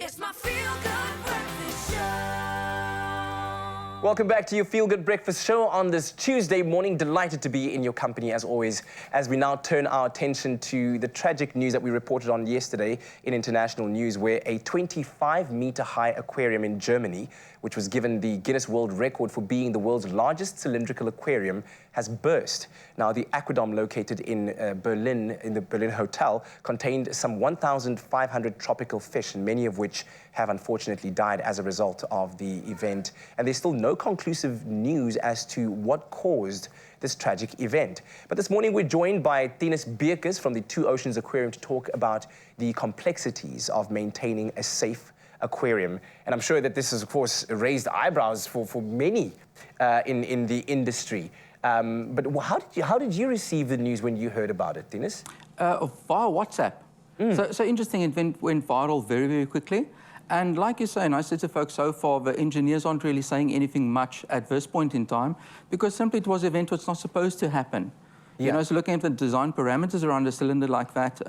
It's my feel-good breakfast show. Welcome back to your Feel Good Breakfast Show on this Tuesday morning. Delighted to be in your company as always, as we now turn our attention to the tragic news that we reported on yesterday in international news, where a 25-meter high aquarium in Germany, which was given the Guinness World Record for being the world's largest cylindrical aquarium, has burst. Now, the Aquarium located in Berlin, in the Berlin hotel, contained some 1,500 tropical fish, and many of which have unfortunately died as a result of the event. And there's still no conclusive news as to what caused this tragic event. But this morning we're joined by Tinus Beekes from the Two Oceans Aquarium to talk about the complexities of maintaining a safe aquarium. And I'm sure that this has, of course, raised eyebrows for many in the industry. But how did you receive the news when you heard about it, Tinus? Via WhatsApp. So interesting, it went viral very, very quickly. And like you say, and I said to folks, so far the engineers aren't really saying anything much at this point in time, because simply it was an event that's not supposed to happen. Yeah. You know, so looking at the design parameters around a cylinder like that,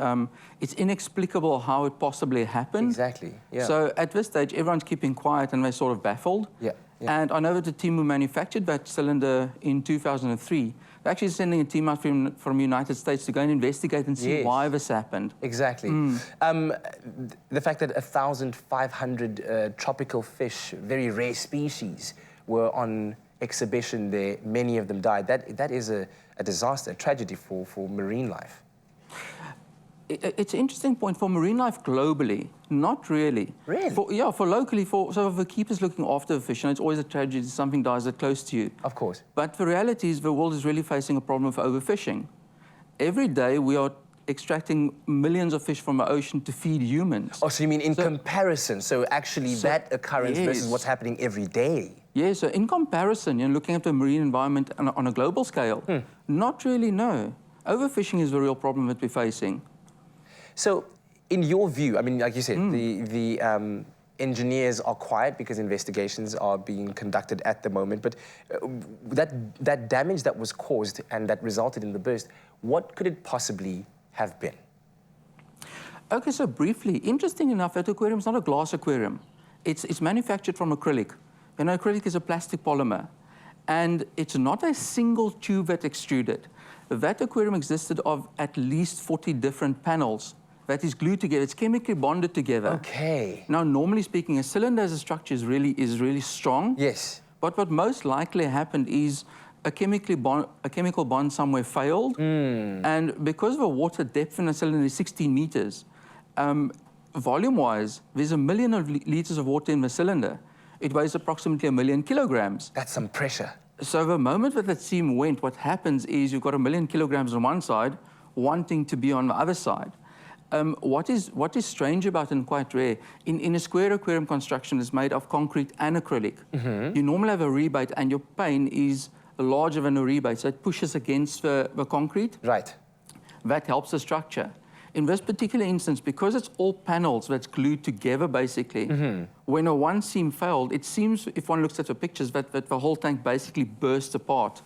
it's inexplicable how it possibly happened. Exactly, yeah. So at this stage, everyone's keeping quiet and they're sort of baffled. Yeah. Yeah. And I know that the team who manufactured that cylinder in 2003, they're actually sending a team out from the United States to go and investigate and see why this happened. Exactly. The fact that 1,500 tropical fish, very rare species, were on exhibition there, many of them died, that is a disaster, a tragedy for marine life. It's an interesting point. For marine life globally, not really. Really? For locally, so the keepers looking after the fish, and it's always a tragedy if something dies that close to you. Of course. But the reality is the world is really facing a problem of overfishing. Every day we are extracting millions of fish from the ocean to feed humans. Oh, so you mean in comparison, so actually that occurrence versus what's happening every day? Yeah, so in comparison, you know, looking at the marine environment on a global scale, not really, no. Overfishing is the real problem that we're facing. So, in your view, I mean, like you said, the engineers are quiet because investigations are being conducted at the moment, but that damage that was caused and that resulted in the burst, what could it possibly have been? Okay, so briefly, interesting enough, that aquarium is not a glass aquarium. It's manufactured from acrylic. You know, acrylic is a plastic polymer, and it's not a single tube that extruded. That aquarium existed of at least 40 different panels that is glued together. It's chemically bonded together. Okay. Now, normally speaking, a cylinder as a structure is really strong. Yes. But what most likely happened is a chemical bond somewhere failed, and because the water depth in a cylinder is 16 meters, volume-wise, there's 1 million liters of water in the cylinder. It weighs approximately 1 million kilograms. That's some pressure. So the moment that seam went, what happens is you've got 1 million kilograms on one side, wanting to be on the other side. What is strange about it and quite rare, in a square aquarium construction is made of concrete and acrylic. You normally have a rebate and your pane is larger than a rebate, so it pushes against the concrete. Right. That helps the structure. In this particular instance, because it's all panels that's glued together, basically, when a one seam failed, it seems, if one looks at the pictures, that the whole tank basically burst apart,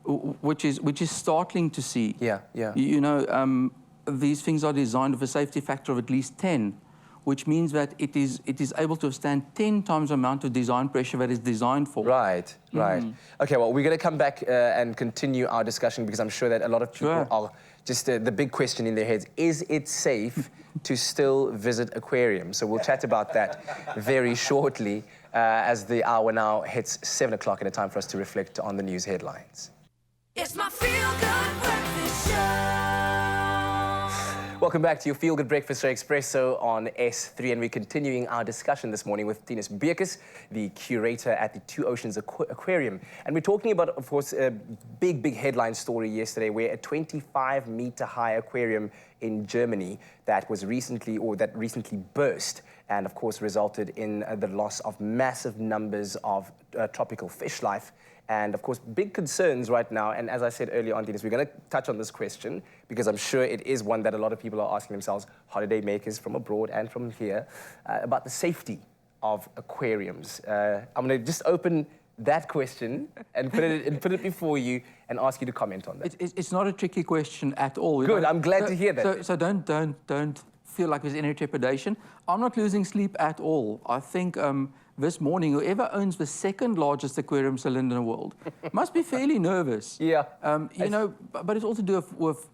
which is startling to see. Yeah, yeah. You know, these things are designed with a safety factor of at least 10, which means that it is able to withstand 10 times the amount of design pressure that it's designed for. Right, right. Okay, well, we're going to come back and continue our discussion, because I'm sure that a lot of people are just the big question in their heads, is it safe to still visit aquariums? So we'll chat about that very shortly as the hour now hits 7 o'clock, and a time for us to reflect on the news headlines. It's my feel-good breakfast show. Welcome back to your Feel Good Breakfast Show, Expresso on S3, and we're continuing our discussion this morning with Tinus Beekes, the curator at the Two Oceans Aquarium. And we're talking about, of course, a big headline story yesterday, where a 25-meter high aquarium in Germany that recently burst, and of course resulted in the loss of massive numbers of tropical fish life. And of course, big concerns right now. And as I said earlier on, Tinus, we're going to touch on this question because I'm sure it is one that a lot of people are asking themselves, holiday makers from abroad and from here, about the safety of aquariums. I'm going to just open that question and put it before you and ask you to comment on that. It's not a tricky question at all. Good, I'm glad to hear that. So don't feel like there's any trepidation. I'm not losing sleep at all. I think this morning, whoever owns the second largest aquarium cylinder in the world must be fairly nervous. Yeah. You know, but it's all to do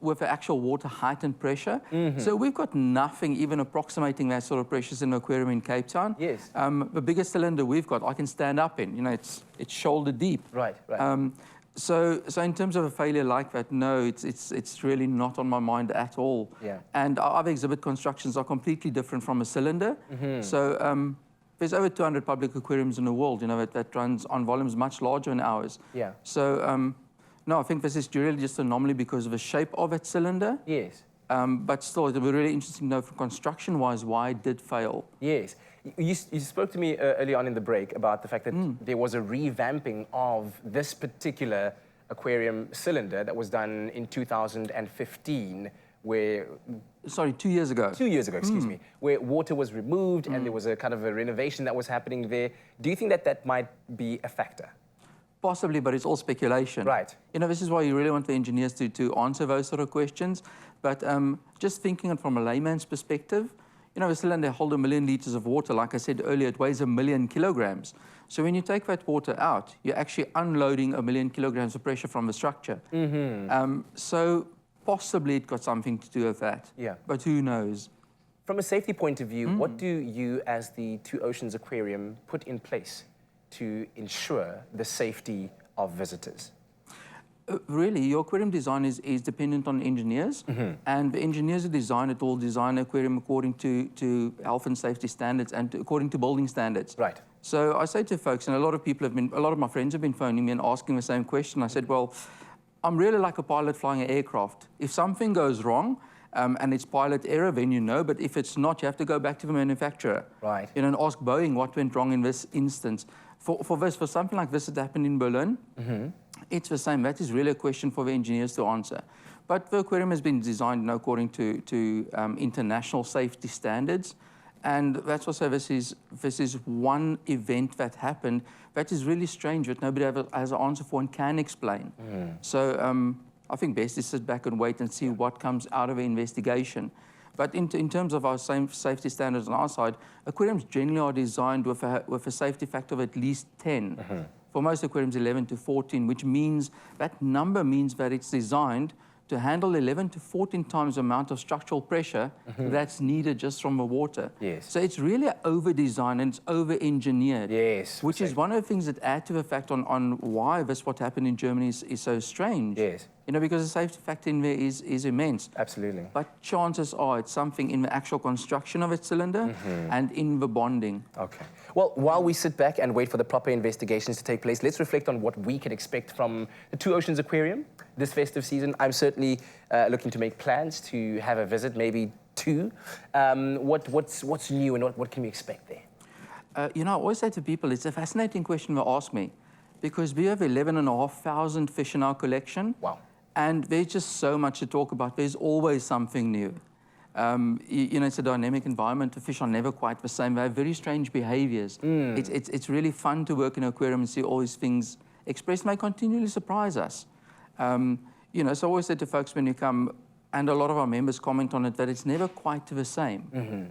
with the actual water height and pressure. So we've got nothing even approximating that sort of pressures in the aquarium in Cape Town. Yes. The biggest cylinder we've got, I can stand up in. You know, it's shoulder deep. Right, right. So in terms of a failure like that, no, it's really not on my mind at all. Yeah. And our other exhibit constructions are completely different from a cylinder. So there's over 200 public aquariums in the world, you know, that runs on volumes much larger than ours. Yeah. So no, I think this is really just an anomaly because of the shape of that cylinder. Yes. But still, it would be really interesting to know from construction-wise why it did fail. Yes. You spoke to me early on in the break about the fact that there was a revamping of this particular aquarium cylinder that was done in 2015, where... Sorry, 2 years ago. 2 years ago, excuse me, where water was removed and there was a kind of a renovation that was happening there. Do you think that that might be a factor? Possibly, but it's all speculation. Right. You know, this is why you really want the engineers to answer those sort of questions. But just thinking it from a layman's perspective, you know, a cylinder holds 1 million liters of water. Like I said earlier, it weighs 1 million kilograms. So when you take that water out, you're actually unloading 1 million kilograms of pressure from the structure. So possibly it got something to do with that. Yeah. But who knows? From a safety point of view, what do you, as the Two Oceans Aquarium, put in place to ensure the safety of visitors? Really, your aquarium design is dependent on engineers, and the engineers who design it all design an aquarium according to health and safety standards and according to building standards. Right. So I say to folks, and a lot of my friends have been phoning me and asking the same question. I said, well, I'm really like a pilot flying an aircraft. If something goes wrong, and it's pilot error, then you know, but if it's not, you have to go back to the manufacturer. Right. You know, and ask Boeing what went wrong in this instance. For something like this that happened in Berlin, it's the same. That is really a question for the engineers to answer. But the aquarium has been designed according to international safety standards. And that's also, this is one event that happened that is really strange that nobody ever has an answer for and can explain. So I think best is sit back and wait and see what comes out of the investigation. But in terms of our same safety standards on our side, aquariums generally are designed with a safety factor of at least 10. For most aquariums, 11 to 14, which means that number means that it's designed to handle 11 to 14 times the amount of structural pressure that's needed just from the water. Yes. So it's really over-designed and it's over-engineered. Yes. Which is one of the things that add to the fact on why what happened in Germany is so strange. Yes. You know, because the safety factor in there is immense. Absolutely. But chances are it's something in the actual construction of its cylinder and in the bonding. Okay. Well, while we sit back and wait for the proper investigations to take place, let's reflect on what we can expect from the Two Oceans Aquarium this festive season. I'm certainly looking to make plans to have a visit, maybe two. What's new and what can we expect there? You know, I always say to people, it's a fascinating question to ask me because we have 11,500 fish in our collection. Wow. And there's just so much to talk about. There's always something new. You know, it's a dynamic environment. The fish are never quite the same. They have very strange behaviors. It's really fun to work in an aquarium and see all these things expressed, and they continually surprise us. You know, so I always say to folks when you come, and a lot of our members comment on it, that it's never quite the same.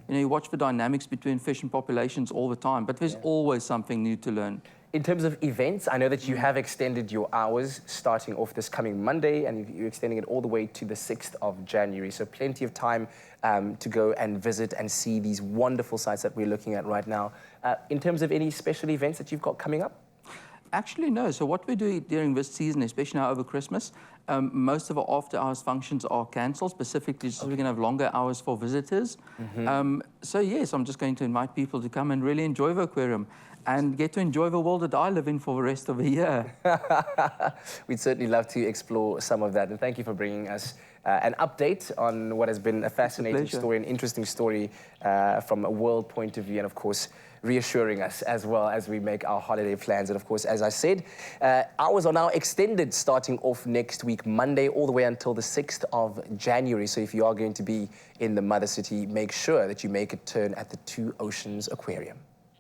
You know, you watch the dynamics between fish and populations all the time, but there's always something new to learn. In terms of events, I know that you have extended your hours starting off this coming Monday, and you're extending it all the way to the 6th of January. So plenty of time to go and visit and see these wonderful sites that we're looking at right now. In terms of any special events that you've got coming up? Actually, no. So what we do during this season, especially now over Christmas, most of our after-hours functions are cancelled, specifically so we can have longer hours for visitors. So yes, I'm just going to invite people to come and really enjoy the aquarium and get to enjoy the world that I live in for the rest of the year. We'd certainly love to explore some of that. And thank you for bringing us an update on what has been a fascinating story, an interesting story from a world point of view, and of course, reassuring us as well as we make our holiday plans. And of course, as I said, hours are now extended starting off next week, Monday, all the way until the 6th of January. So if you are going to be in the mother city, make sure that you make a turn at the Two Oceans Aquarium.